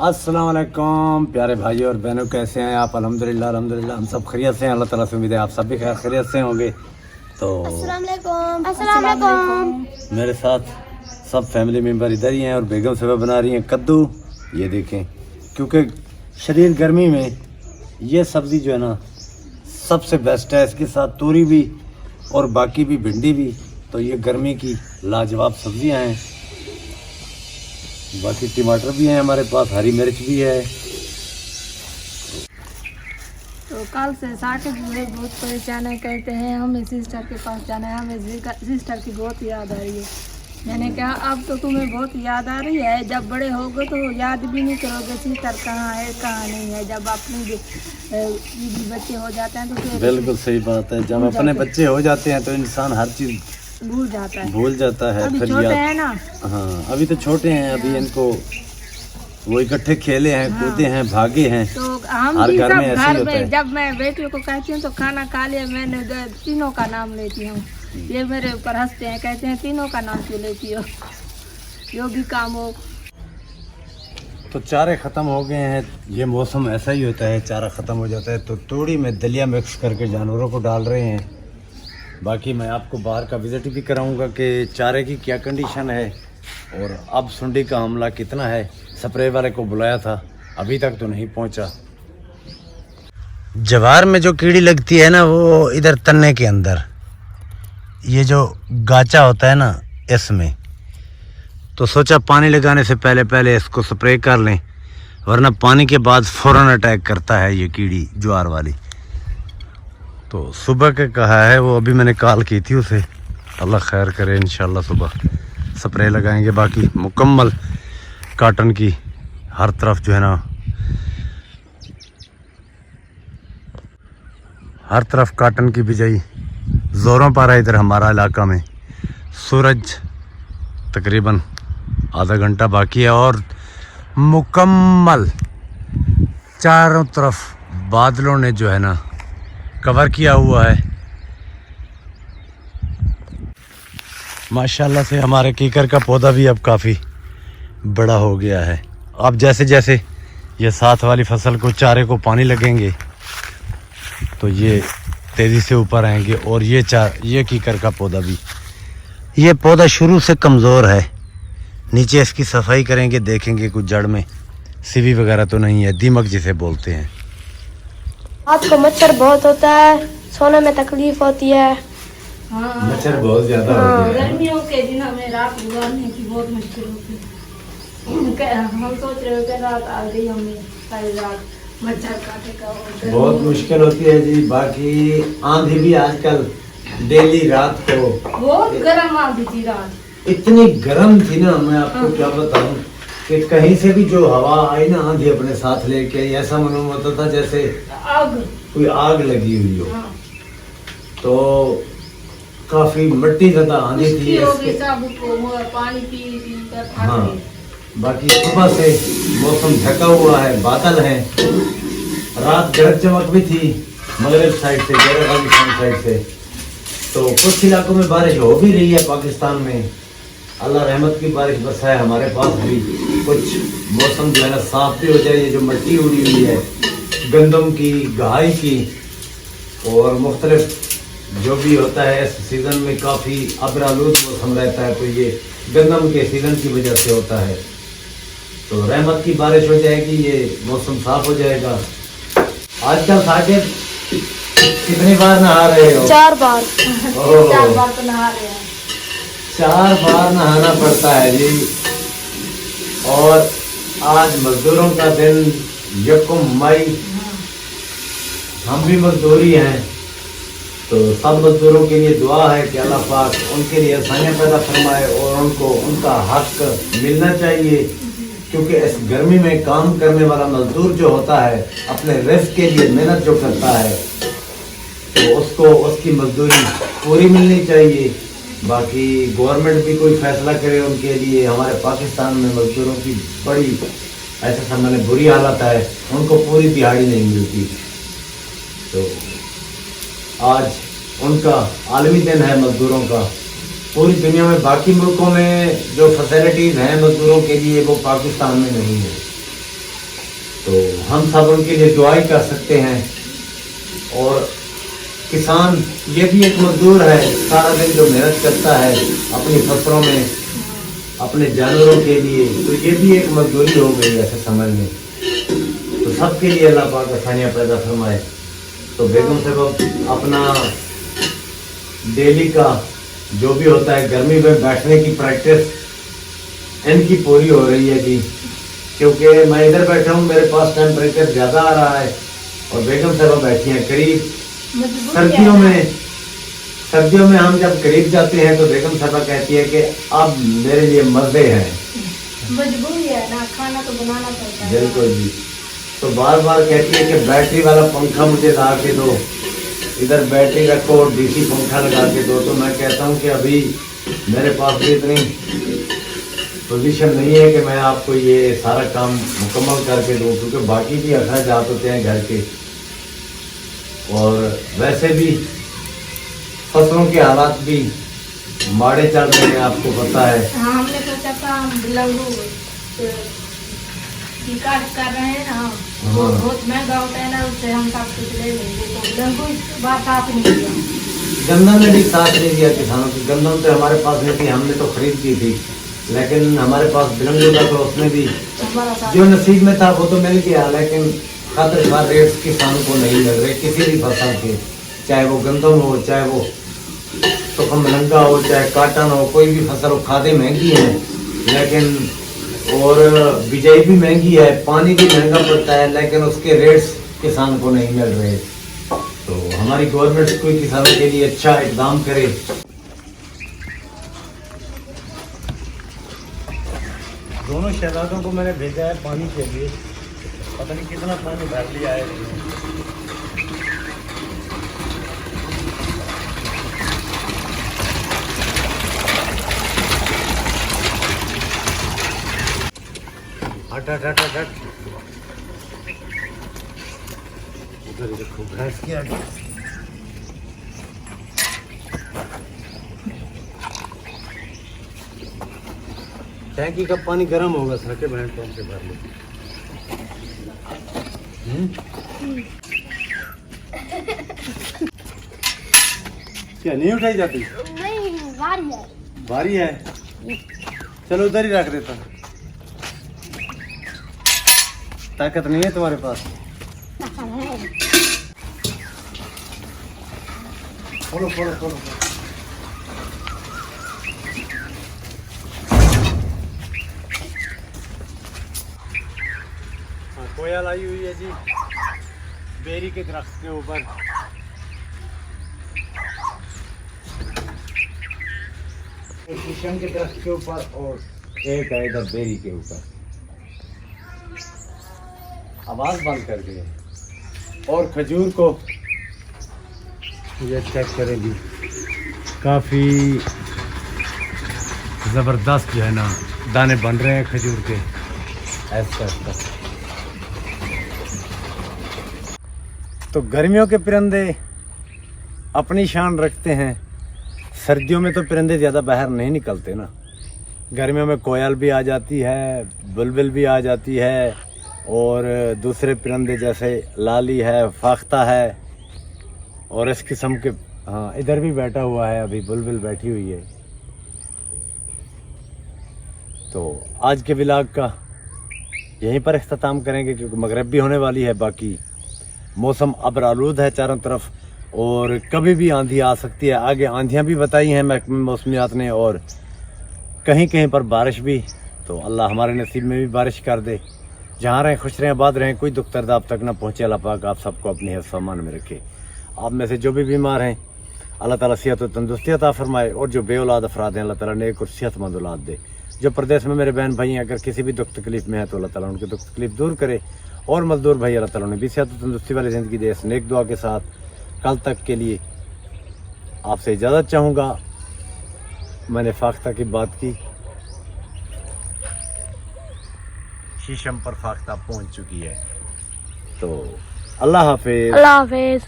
अस्सलाम वालेकुम प्यारे भाई और बहनों, कैसे हैं आप? अल्हम्दुलिल्लाह अल्हम्दुलिल्लाह हम सब खैरियत से हैं। अल्लाह ताला से उम्मीद है आप सब भी खैरियत से होंगे। तो अस्सलाम वालेकुम। मेरे साथ सब फैमिली मेम्बर इधर ही हैं और बेगम साहब बना रही हैं कद्दू। ये देखें, क्योंकि शरीर गर्मी में ये सब्ज़ी जो है ना सबसे बेस्ट है। इसके साथ तूरी भी और बाकी भी भिंडी भी, तो ये गर्मी की लाजवाब सब्जियां हैं। बाकी टमाटर भी हैं हमारे पास, हरी मिर्च भी है। तो कल से साकिब भाई बहुत परेशान है, कहते हैं हमें सिस्टर के पास जाना है, हमें सिस्टर की बहुत याद आ रही है। मैंने कहा अब तो तुम्हें बहुत याद आ रही है, जब बड़े होगे तो याद भी नहीं करोगे सिस्टर कहाँ है कहाँ नहीं है। जब अपने बीवी बच्चे हो जाते हैं तो फिर बिल्कुल सही बात है, जब अपने बच्चे हो जाते हैं तो इंसान हर चीज़ भूल जाता है। अभी फिर छोटे हैं ना। हाँ, अभी तो छोटे हैं, अभी इनको वो इकट्ठे खेले हैं, कूदे हैं, भागे हैं। तो हम हर भी घर सब में ऐसे ही घर होता है। में जब मैं बेटियों को कहती हूँ तो खाना खा लिया, मैंने तीनों का नाम लेती हूँ। ये मेरे ऊपर हंसते हैं, कहते हैं तीनों का नाम क्यों लेती हो, जो भी काम हो। तो चारे ख़त्म हो गए हैं, ये मौसम ऐसा ही होता है, चारा ख़त्म हो जाता है तो तूड़ी में दलिया मिक्स करके जानवरों को डाल रहे हैं। बाकी मैं आपको बाहर का विज़िट भी कराऊंगा कि चारे की क्या कंडीशन है और अब सुंडी का हमला कितना है। स्प्रे वाले को बुलाया था, अभी तक तो नहीं पहुंचा। जवार में जो कीड़ी लगती है ना वो इधर तन्ने के अंदर, ये जो गाचा होता है ना इसमें, तो सोचा पानी लगाने से पहले इसको स्प्रे कर लें, वरना पानी के बाद फ़ौरन अटैक करता है ये कीड़ी ज्वार वाली। तो सुबह के कहा है वो, अभी मैंने कॉल की थी उसे, अल्लाह खैर करे, इंशाल्लाह सुबह स्प्रे लगाएंगे। बाकी मुकम्मल काटन की हर तरफ जो है ना, हर तरफ काटन की बिजाई ज़ोरों पर है इधर हमारा इलाका में। सूरज तकरीबन आधा घंटा बाकी है और मुकम्मल चारों तरफ बादलों ने जो है ना कवर किया हुआ है। माशाल्लाह से हमारे कीकर का पौधा भी अब काफ़ी बड़ा हो गया है। अब जैसे जैसे ये साथ वाली फसल को चारे को पानी लगेंगे तो ये तेज़ी से ऊपर आएंगे। और ये कीकर का पौधा भी, ये पौधा शुरू से कमज़ोर है। नीचे इसकी सफाई करेंगे, देखेंगे कुछ जड़ में सीवी वगैरह तो नहीं है, दीमक जिसे बोलते हैं। रात को मच्छर बहुत होता है, सोने में तकलीफ होती है। हाँ, मच्छर बहुत ज़्यादा होते हैं। गर्मियों के दिनों में रात गुजारने की बहुत मुश्किल होती है। हम सोच रहे हो कि रात आ गई, हमें सारी रात मच्छर काटे का बहुत मुश्किल होती है जी। बाकी आंधी भी आजकल डेली रात को बहुत गर्म आती थी रात, इतनी गर्म थी ना, मैं आपको क्या बताऊं कि कहीं से भी जो हवा आई ना आंधी अपने साथ लेके, ऐसा मालूम होता था जैसे आग, कोई आग लगी हुई हो। हाँ। तो काफी मिट्टी ज्यादा आंधी थी पानी पी कर थक हाँ। गए। बाकी सुबह से मौसम ढका हुआ है, बादल है। रात गरज चमक भी थी मगरब साइड से, पाकिस्तान साइड से। तो कुछ इलाकों में बारिश हो भी रही है पाकिस्तान में। अल्लाह रहमत की बारिश बरसाए हमारे पास भी, कुछ मौसम जो है ना साफ भी हो जाए। ये जो मिट्टी उड़ी हुई है गंदम की, गहाई की और मुख्तलिफ जो भी होता है, इस सीज़न में काफ़ी अबरालूद मौसम रहता है, तो ये गंदम के सीज़न की वजह से होता है। तो रहमत की बारिश हो जाएगी, ये मौसम साफ हो जाएगा। आजकल साकिब कितनी बार नहा रहे हो? 4 बार। 4 बार तो नहा रहे हैं। 4 बार नहाना पड़ता है जी। और आज मजदूरों का दिन, यकम मई, हम भी मजदूरी हैं, तो सब मजदूरों के लिए दुआ है कि अल्लाह पाक उनके लिए आसानियाँ पैदा फरमाए और उनको उनका हक मिलना चाहिए। क्योंकि इस गर्मी में काम करने वाला मजदूर जो होता है, अपने रिस्क के लिए मेहनत जो करता है, तो उसको उसकी मजदूरी पूरी मिलनी चाहिए। बाकी गवर्नमेंट भी कोई फैसला करे उनके लिए। हमारे पाकिस्तान में मजदूरों की बड़ी ऐसा समझ बुरी हालत है, उनको पूरी दिहाड़ी नहीं मिलती। तो आज उनका आलमी दिन है मजदूरों का। पूरी दुनिया में बाकी मुल्कों में जो फैसिलिटीज़ हैं मजदूरों के लिए, वो पाकिस्तान में नहीं है। हम सब उनके लिए दुआई कर सकते हैं। और किसान ये भी एक मजदूर है, सारा दिन जो मेहनत करता है अपनी फसलों में, अपने जानवरों के लिए, तो ये भी एक मजदूरी हो गई ऐसे समझ में। तो सबके लिए अल्लाह पाक आसानियाँ पैदा फरमाए। तो बेगम साहब अपना डेली का जो भी होता है गर्मी में बैठने की प्रैक्टिस इनकी पूरी हो रही है जी, क्योंकि मैं इधर बैठा हूँ, मेरे पास टेम्परेचर ज़्यादा आ रहा है और बेगम साहब बैठी हैं करीब। सर्दियों में हम जब करीब जाते हैं तो बेगम साहबा कहती है कि अब मेरे लिए मज़े हैं, मजबूरी है ना, खाना तो बनाना पड़ता है। बिल्कुल जी। तो बार बार कहती है कि बैटरी वाला पंखा मुझे ला के दो, इधर बैटरी रखो और डीसी पंखा लगा के दो। तो मैं कहता हूँ कि अभी मेरे पास भी इतनी पोजीशन नहीं है कि मैं आपको ये सारा काम मुकम्मल करके दूँ, क्योंकि बाकी भी अखराजात होते हैं घर के, और वैसे भी फसलों के हालात भी माड़े चल रहे हैं, आपको पता है। हाँ, हमने सोचा था हम लंगू की काट कर रहे हैं ना, वो बहुत महंगा होता है ना, उससे हम सब कुछ ले लेंगे। तो लंगू इस बार साथ नहीं दिया, गंदम ने भी साथ नहीं दिया किसानों की। गंदम तो हमारे पास नहीं थी, हमने तो खरीद की थी, लेकिन हमारे पास बिरंगू था तो उसमें भी हमारा साथ जो नसीब में था वो तो मिल गया, लेकिन खतरनाक रेट्स किसान को नहीं मिल रहे किसी भी फसल के, चाहे वो गंदम हो, चाहे वो सुखम मलंगा हो, चाहे काटन हो, कोई भी फसल हो। खादें महंगी हैं, लेकिन और बिजाई भी महंगी है, पानी भी महंगा पड़ता है, लेकिन उसके रेट्स किसान को नहीं मिल रहे। तो हमारी गवर्नमेंट कोई किसानों के लिए अच्छा इकदाम करे। दोनों शहजादों को मैंने भेजा है पानी के लिए, पता नहीं कितना पानी भर लिया है। हट हट हट हट हट, उधर देखो भैंस की आगे। टैंकी का पानी गर्म होगा, सके भैंस पंप से भर लो। क्या नहीं उठाई जाती? नहीं, बारी है। भारी है, चलो उधर ही रख देता। ताकत नहीं है तुम्हारे पास? खोलो खोलो खोलो। हाँ, कोयल आई हुई है जी बेरी के दरख्त के ऊपर। एक शीशम के दरख्त के ऊपर और एक है इधर बेरी के ऊपर। आवाज बंद कर दिए। और खजूर को ये चेक करेंगी, काफ़ी ज़बरदस्त जो है ना दाने बन रहे हैं खजूर के ऐसा। तो गर्मियों के परिंदे अपनी शान रखते हैं, सर्दियों में तो परिंदे ज़्यादा बाहर नहीं निकलते ना। गर्मियों में कोयल भी आ जाती है, बुलबुल भी आ जाती है, और दूसरे परिंदे जैसे लाली है, फाख्ता है, और इस किस्म के। हाँ, इधर भी बैठा हुआ है, अभी बुलबुल बैठी हुई है। तो आज के व्लॉग का यहीं पर इख्तिताम करेंगे, क्योंकि मगरिब भी होने वाली है। बाकी मौसम अबरालूद है चारों तरफ, और कभी भी आंधी आ सकती है। आगे आंधियाँ भी बताई हैं महकमे मौसमियात ने, और कहीं कहीं पर बारिश भी। तो अल्लाह हमारे नसीब में भी बारिश कर दे। जहाँ रहें खुश रहें, आबाद रहें, कोई दुख दर्द आप तक ना पहुँचे। अल्लाह पाक आप सबको अपने हिफ्ज़ अमान में रखे। आप में से जो भी बीमार हैं अल्लाह ताला सेहत और तंदुरुस्ती अता फरमाए, और जो बेऔलाद अफराद हैं अल्लाह ताला नेक और सेहतमंद औलाद दे। जो प्रदेश में मेरे बहन भाई हैं अगर किसी भी दुख तकलीफ में है तो अल्लाह ताला उनकी दुख तकलीफ दूर करे, और मजदूर भाई अल्लाह ताला उन्हें भी सेहत और तंदुरुस्ती वाली ज़िंदगी दे। इस नेक दुआ के साथ कल तक के लिए आपसे इजाज़त चाहूँगा। मैंने फाख्ता की बात की, शीशम पर फाख्ता पहुँच चुकी है। तो अल्लाह हाफिज़। अल्लाह हाफिज।